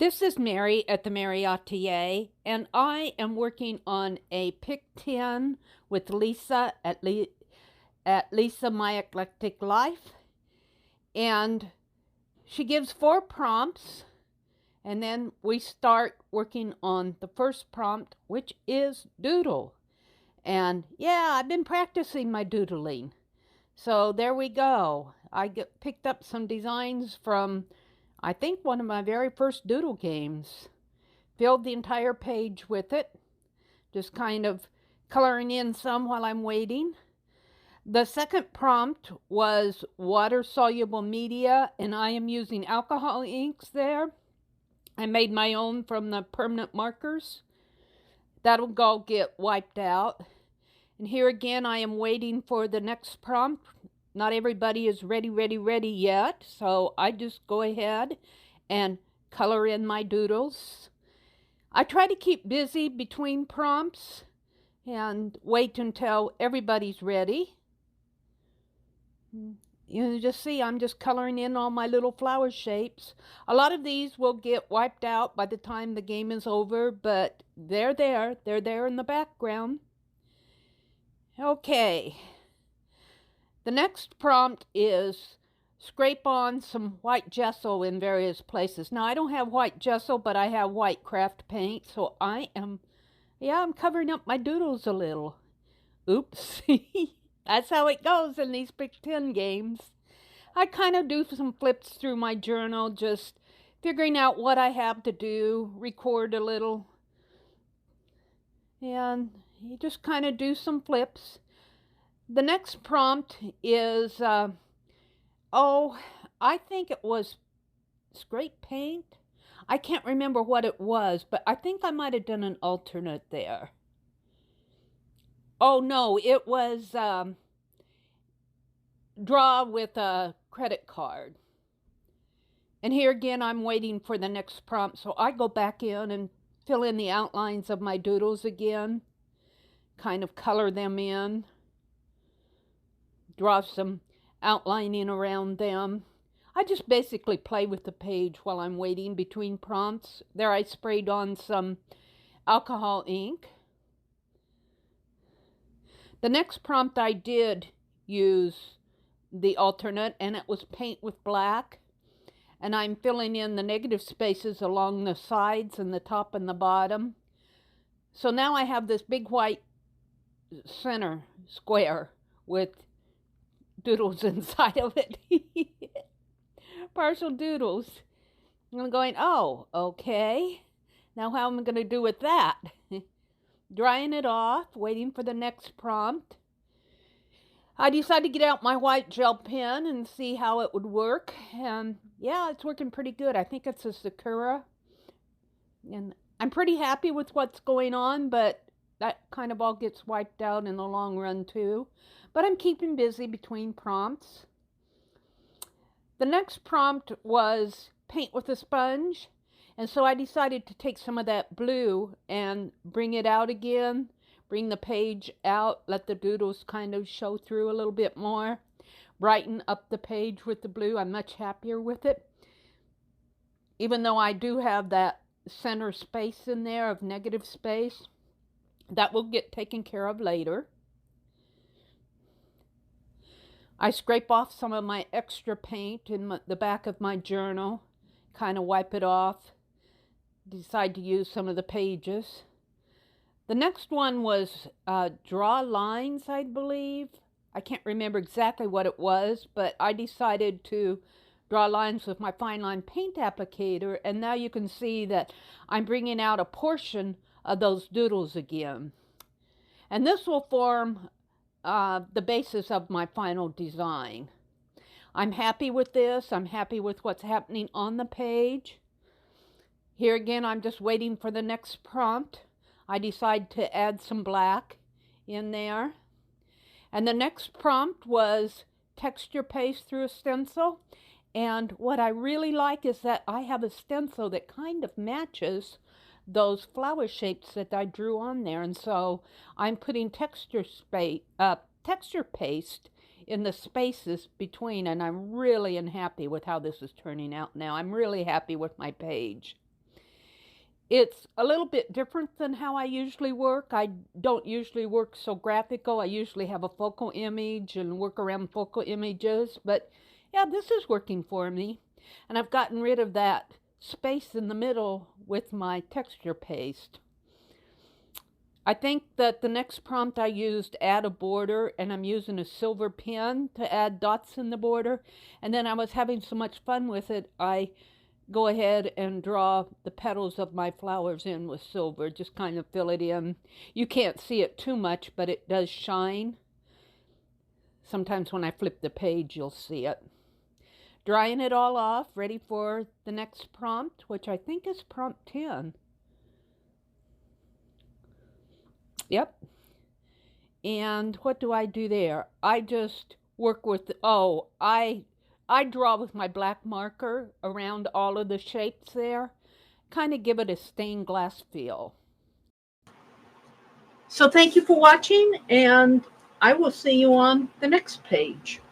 This is Mary at the.meri.atelier, and I am working on a pick 10 with Lisa at Lisa My Eclectic Life. And she gives 4 prompts, and then we start working on the first prompt, which is doodle. And yeah, I've been practicing my doodling. So there we go. I picked up some designs from, I think, one of my very first doodle games. Filled the entire page with it. Just kind of coloring in some while I'm waiting. The second prompt was water-soluble media, and I am using alcohol inks there. I made my own from the permanent markers. That'll all get wiped out. And here again, I am waiting for the next prompt. Not everybody is ready yet, so I just go ahead and color in my doodles. I try to keep busy between prompts and wait until everybody's ready. You just see I'm just coloring in all my little flower shapes. A lot of these will get wiped out by the time the game is over, but they're there in the background. Okay. The next prompt is scrape on some white gesso in various places. Now, I don't have white gesso, but I have white craft paint, so I'm covering up my doodles a little. Oops. That's how it goes in these Pick 10 games. I kind of do some flips through my journal, just figuring out what I have to do, record a little, and you just kind of do some flips. The next prompt is, I think it was scrape paint. I can't remember what it was, but I think I might have done an alternate there. Oh, no, it was draw with a credit card. And here again, I'm waiting for the next prompt, so I go back in and fill in the outlines of my doodles again, kind of color them in. Draw some outlining around them. I just basically play with the page while I'm waiting between prompts. There I sprayed on some alcohol ink. The next prompt I did use the alternate, and it was paint with black. And I'm filling in the negative spaces along the sides and the top and the bottom. So now I have this big white center square with doodles inside of it. Partial doodles. I'm going, oh, okay. Now how am I going to do with that? Drying it off, waiting for the next prompt. I decided to get out my white gel pen and see how it would work. And yeah, it's working pretty good. I think it's a Sakura. And I'm pretty happy with what's going on, but that kind of all gets wiped out in the long run too. But I'm keeping busy between prompts. The next prompt was paint with a sponge. And so I decided to take some of that blue and bring it out again. Bring the page out, let the doodles kind of show through a little bit more. Brighten up the page with the blue. I'm much happier with it. Even though I do have that center space in there of negative space, that will get taken care of later. I scrape off some of my extra paint in the back of my journal, kind of wipe it off, decide to use some of the pages. The next one was draw lines, I believe. I can't remember exactly what it was, but I decided to draw lines with my fine line paint applicator, and now you can see that I'm bringing out a portion of those doodles again. And this will form the basis of my final design. I'm happy with this. I'm happy with what's happening on the page. Here again, I'm just waiting for the next prompt. I decide to add some black in there. And the next prompt was texture paste through a stencil. And what I really like is that I have a stencil that kind of matches those flower shapes that I drew on there. And so I'm putting texture paste in the spaces between, and I'm really unhappy with how this is turning out now. I'm really happy with my page. it's a little bit different than how I usually work. I don't usually work so graphical. I usually have a focal image and work around focal images. But yeah, this is working for me. And I've gotten rid of that space in the middle with my texture paste. I think that the next prompt I used add a border, and I'm using a silver pen to add dots in the border. And then I was having so much fun with it, I go ahead and draw the petals of my flowers in with silver, just kind of fill it in. You can't see it too much, but it does shine. Sometimes when I flip the page, you'll see it. Drying it all off, ready for the next prompt, which I think is prompt 10. Yep. And what do I do there? I just work with, I draw with my black marker around all of the shapes there, kind of give it a stained glass feel. So thank you for watching, and I will see you on the next page.